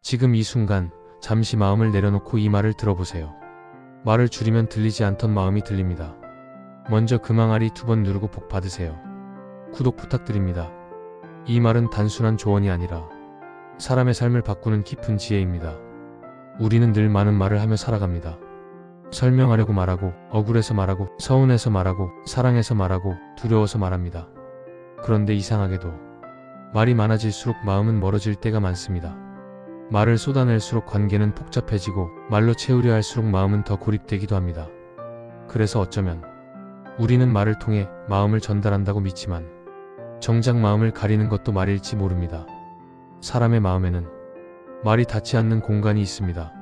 지금 이 순간 잠시 마음을 내려놓고 이 말을 들어보세요. 말을 줄이면 들리지 않던 마음이 들립니다. 먼저 금항아리 2번 누르고 복 받으세요. 구독 부탁드립니다. 이 말은 단순한 조언이 아니라 사람의 삶을 바꾸는 깊은 지혜입니다. 우리는 늘 많은 말을 하며 살아갑니다. 설명하려고 말하고, 억울해서 말하고, 서운해서 말하고, 사랑해서 말하고, 두려워서 말합니다. 그런데 이상하게도 말이 많아질수록 마음은 멀어질 때가 많습니다. 말을 쏟아낼수록 관계는 복잡해지고, 말로 채우려 할수록 마음은 더 고립되기도 합니다. 그래서 어쩌면 우리는 말을 통해 마음을 전달한다고 믿지만 정작 마음을 가리는 것도 말일지 모릅니다. 사람의 마음에는 말이 닿지 않는 공간이 있습니다.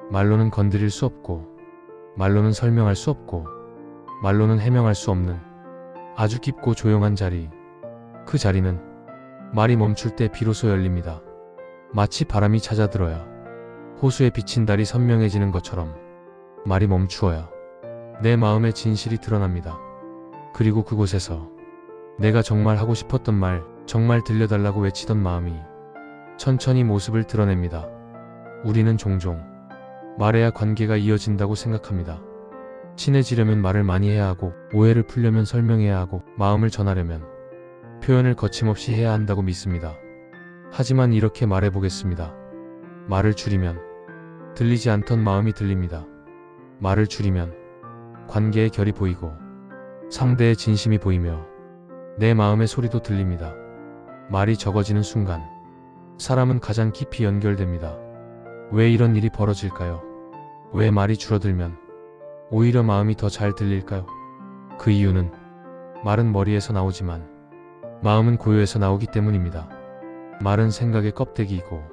말로는 건드릴 수 없고, 말로는 설명할 수 없고, 말로는 해명할 수 없는 아주 깊고 조용한 자리. 그 자리는 말이 멈출 때 비로소 열립니다. 마치 바람이 잦아들어야 호수에 비친 달이 선명해지는 것처럼 말이 멈추어야 내 마음의 진실이 드러납니다. 그리고 그곳에서 내가 정말 하고 싶었던 말, 정말 들려달라고 외치던 마음이 천천히 모습을 드러냅니다. 우리는 종종 말해야 관계가 이어진다고 생각합니다. 친해지려면 말을 많이 해야 하고, 오해를 풀려면 설명해야 하고, 마음을 전하려면 표현을 거침없이 해야 한다고 믿습니다. 하지만 이렇게 말해보겠습니다. 말을 줄이면 들리지 않던 마음이 들립니다. 말을 줄이면 관계의 결이 보이고, 상대의 진심이 보이며 내 마음의 소리도 들립니다. 말이 적어지는 순간 사람은 가장 깊이 연결됩니다. 왜 이런 일이 벌어질까요? 왜 말이 줄어들면 오히려 마음이 더 잘 들릴까요? 그 이유는 말은 머리에서 나오지만 마음은 고요에서 나오기 때문입니다. 말은 생각의 껍데기이고,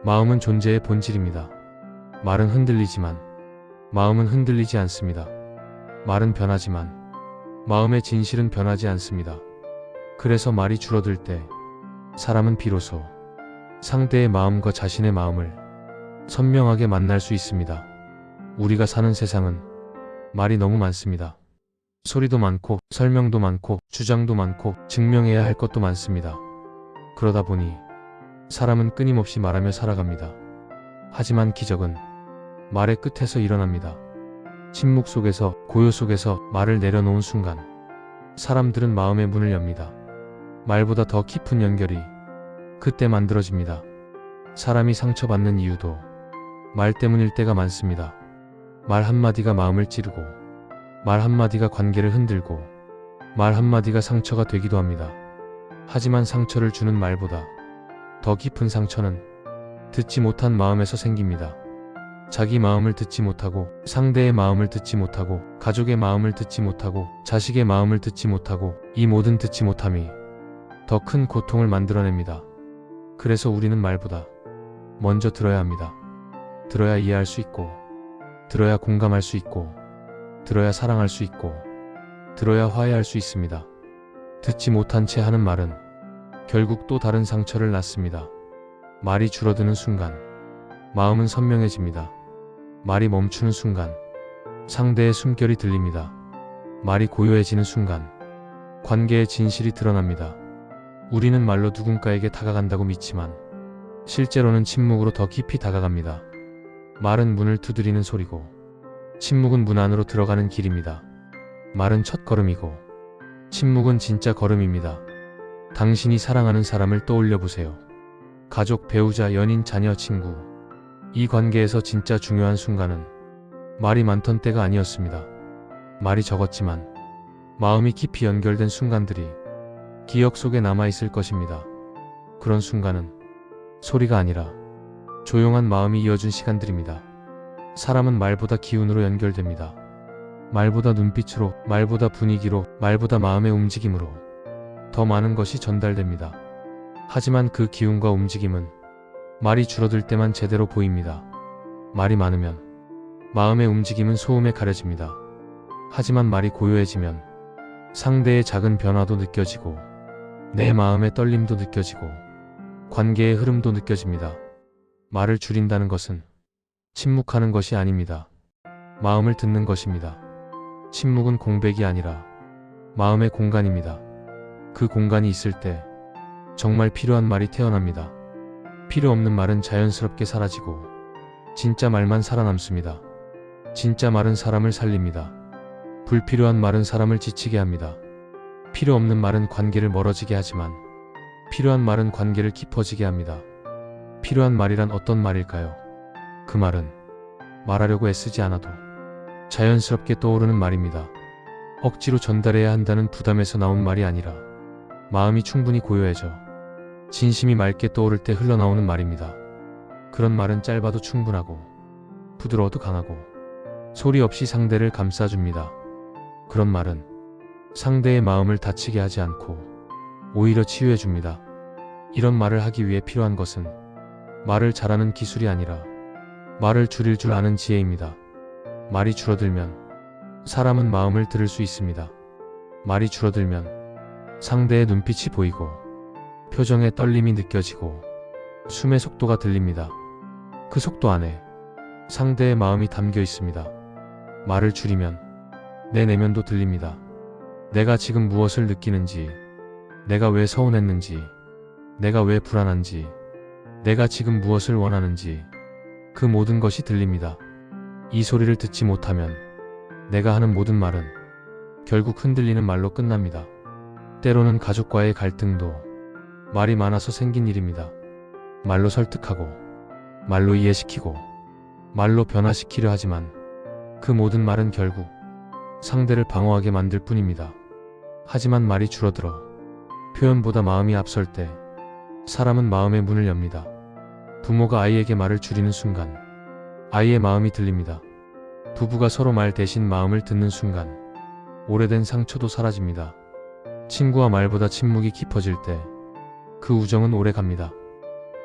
마음은 존재의 본질입니다. 말은 흔들리지만 마음은 흔들리지 않습니다. 말은 변하지만 마음의 진실은 변하지 않습니다. 그래서 말이 줄어들 때 사람은 비로소 상대의 마음과 자신의 마음을 선명하게 만날 수 있습니다. 우리가 사는 세상은 말이 너무 많습니다. 소리도 많고, 설명도 많고, 주장도 많고, 증명해야 할 것도 많습니다. 그러다 보니 사람은 끊임없이 말하며 살아갑니다. 하지만 기적은 말의 끝에서 일어납니다. 침묵 속에서, 고요 속에서 말을 내려놓은 순간 사람들은 마음의 문을 엽니다. 말보다 더 깊은 연결이 그때 만들어집니다. 사람이 상처받는 이유도 말 때문일 때가 많습니다. 말 한마디가 마음을 찌르고, 말 한마디가 관계를 흔들고, 말 한마디가 상처가 되기도 합니다. 하지만 상처를 주는 말보다 더 깊은 상처는 듣지 못한 마음에서 생깁니다. 자기 마음을 듣지 못하고, 상대의 마음을 듣지 못하고, 가족의 마음을 듣지 못하고, 자식의 마음을 듣지 못하고, 이 모든 듣지 못함이 더 큰 고통을 만들어냅니다. 그래서 우리는 말보다 먼저 들어야 합니다. 들어야 이해할 수 있고, 들어야 공감할 수 있고, 들어야 사랑할 수 있고, 들어야 화해할 수 있습니다. 듣지 못한 채 하는 말은 결국 또 다른 상처를 낳습니다. 말이 줄어드는 순간 마음은 선명해집니다. 말이 멈추는 순간 상대의 숨결이 들립니다. 말이 고요해지는 순간 관계의 진실이 드러납니다. 우리는 말로 누군가에게 다가간다고 믿지만 실제로는 침묵으로 더 깊이 다가갑니다. 말은 문을 두드리는 소리고, 침묵은 문 안으로 들어가는 길입니다. 말은 첫걸음이고, 침묵은 진짜 걸음입니다. 당신이 사랑하는 사람을 떠올려 보세요. 가족, 배우자, 연인, 자녀, 친구. 이 관계에서 진짜 중요한 순간은 말이 많던 때가 아니었습니다. 말이 적었지만 마음이 깊이 연결된 순간들이 기억 속에 남아있을 것입니다. 그런 순간은 소리가 아니라 조용한 마음이 이어준 시간들입니다. 사람은 말보다 기운으로 연결됩니다. 말보다 눈빛으로, 말보다 분위기로, 말보다 마음의 움직임으로 더 많은 것이 전달됩니다. 하지만 그 기운과 움직임은 말이 줄어들 때만 제대로 보입니다. 말이 많으면 마음의 움직임은 소음에 가려집니다. 하지만 말이 고요해지면 상대의 작은 변화도 느껴지고, 내 마음의 떨림도 느껴지고, 관계의 흐름도 느껴집니다. 말을 줄인다는 것은 침묵하는 것이 아닙니다. 마음을 듣는 것입니다. 침묵은 공백이 아니라 마음의 공간입니다. 그 공간이 있을 때 정말 필요한 말이 태어납니다. 필요 없는 말은 자연스럽게 사라지고 진짜 말만 살아남습니다. 진짜 말은 사람을 살립니다. 불필요한 말은 사람을 지치게 합니다. 필요 없는 말은 관계를 멀어지게 하지만 필요한 말은 관계를 깊어지게 합니다. 필요한 말이란 어떤 말일까요? 그 말은 말하려고 애쓰지 않아도 자연스럽게 떠오르는 말입니다. 억지로 전달해야 한다는 부담에서 나온 말이 아니라 마음이 충분히 고요해져 진심이 맑게 떠오를 때 흘러나오는 말입니다. 그런 말은 짧아도 충분하고 부드러워도 강하고 소리 없이 상대를 감싸줍니다. 그런 말은 상대의 마음을 다치게 하지 않고 오히려 치유해줍니다. 이런 말을 하기 위해 필요한 것은 말을 잘하는 기술이 아니라 말을 줄일 줄 아는 지혜입니다. 말이 줄어들면 사람은 마음을 들을 수 있습니다. 말이 줄어들면 상대의 눈빛이 보이고 표정에 떨림이 느껴지고 숨의 속도가 들립니다. 그 속도 안에 상대의 마음이 담겨 있습니다. 말을 줄이면 내 내면도 들립니다. 내가 지금 무엇을 느끼는지, 내가 왜 서운했는지, 내가 왜 불안한지, 내가 지금 무엇을 원하는지 그 모든 것이 들립니다. 이 소리를 듣지 못하면 내가 하는 모든 말은 결국 흔들리는 말로 끝납니다. 때로는 가족과의 갈등도 말이 많아서 생긴 일입니다. 말로 설득하고, 말로 이해시키고, 말로 변화시키려 하지만 그 모든 말은 결국 상대를 방어하게 만들 뿐입니다. 하지만 말이 줄어들어 표현보다 마음이 앞설 때 사람은 마음의 문을 엽니다. 부모가 아이에게 말을 줄이는 순간 아이의 마음이 들립니다. 부부가 서로 말 대신 마음을 듣는 순간 오래된 상처도 사라집니다. 친구와 말보다 침묵이 깊어질 때 그 우정은 오래 갑니다.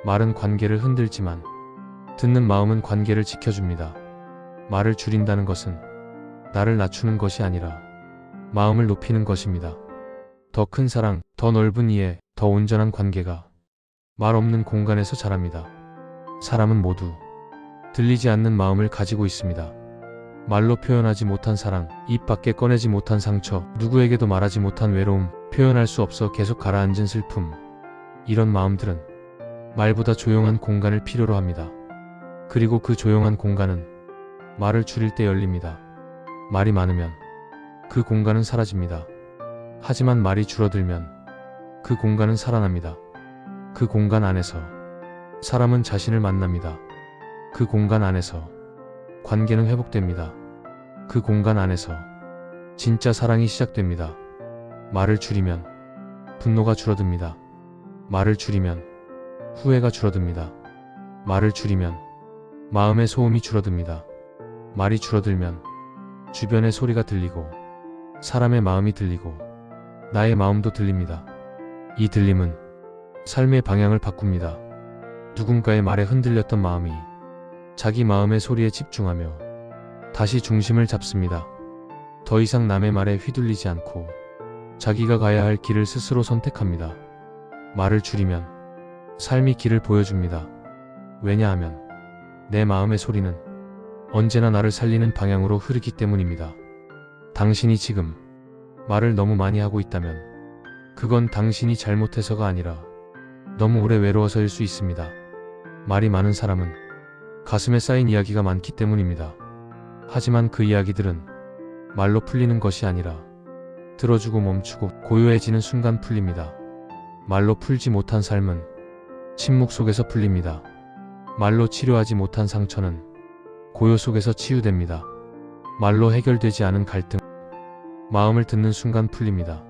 말은 관계를 흔들지만 듣는 마음은 관계를 지켜줍니다. 말을 줄인다는 것은 나를 낮추는 것이 아니라 마음을 높이는 것입니다. 더 큰 사랑, 더 넓은 이해, 더 온전한 관계가 말 없는 공간에서 자랍니다. 사람은 모두 들리지 않는 마음을 가지고 있습니다. 말로 표현하지 못한 사랑, 입 밖에 꺼내지 못한 상처, 누구에게도 말하지 못한 외로움, 표현할 수 없어 계속 가라앉은 슬픔. 이런 마음들은 말보다 조용한 공간을 필요로 합니다. 그리고 그 조용한 공간은 말을 줄일 때 열립니다. 말이 많으면 그 공간은 사라집니다. 하지만 말이 줄어들면 그 공간은 살아납니다. 그 공간 안에서 사람은 자신을 만납니다. 그 공간 안에서 관계는 회복됩니다. 그 공간 안에서 진짜 사랑이 시작됩니다. 말을 줄이면 분노가 줄어듭니다. 말을 줄이면 후회가 줄어듭니다. 말을 줄이면 마음의 소음이 줄어듭니다. 말이 줄어들면 주변의 소리가 들리고 사람의 마음이 들리고 나의 마음도 들립니다. 이 들림은 삶의 방향을 바꿉니다. 누군가의 말에 흔들렸던 마음이 자기 마음의 소리에 집중하며 다시 중심을 잡습니다. 더 이상 남의 말에 휘둘리지 않고 자기가 가야 할 길을 스스로 선택합니다. 말을 줄이면 삶이 길을 보여줍니다. 왜냐하면 내 마음의 소리는 언제나 나를 살리는 방향으로 흐르기 때문입니다. 당신이 지금 말을 너무 많이 하고 있다면 그건 당신이 잘못해서가 아니라 너무 오래 외로워서일 수 있습니다. 말이 많은 사람은 가슴에 쌓인 이야기가 많기 때문입니다. 하지만 그 이야기들은 말로 풀리는 것이 아니라 들어주고 멈추고 고요해지는 순간 풀립니다. 말로 풀지 못한 삶은 침묵 속에서 풀립니다. 말로 치료하지 못한 상처는 고요 속에서 치유됩니다. 말로 해결되지 않은 갈등, 마음을 듣는 순간 풀립니다.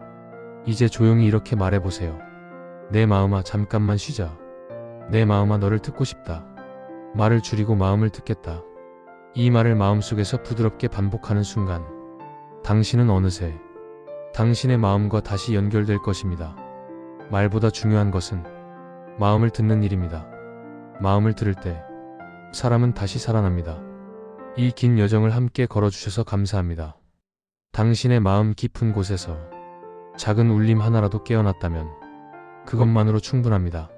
이제 조용히 이렇게 말해보세요. 내 마음아, 잠깐만 쉬자. 내 마음아, 너를 듣고 싶다. 말을 줄이고 마음을 듣겠다. 이 말을 마음속에서 부드럽게 반복하는 순간 당신은 어느새 당신의 마음과 다시 연결될 것입니다. 말보다 중요한 것은 마음을 듣는 일입니다. 마음을 들을 때 사람은 다시 살아납니다. 이 긴 여정을 함께 걸어주셔서 감사합니다. 당신의 마음 깊은 곳에서 작은 울림 하나라도 깨어났다면 그것만으로 충분합니다.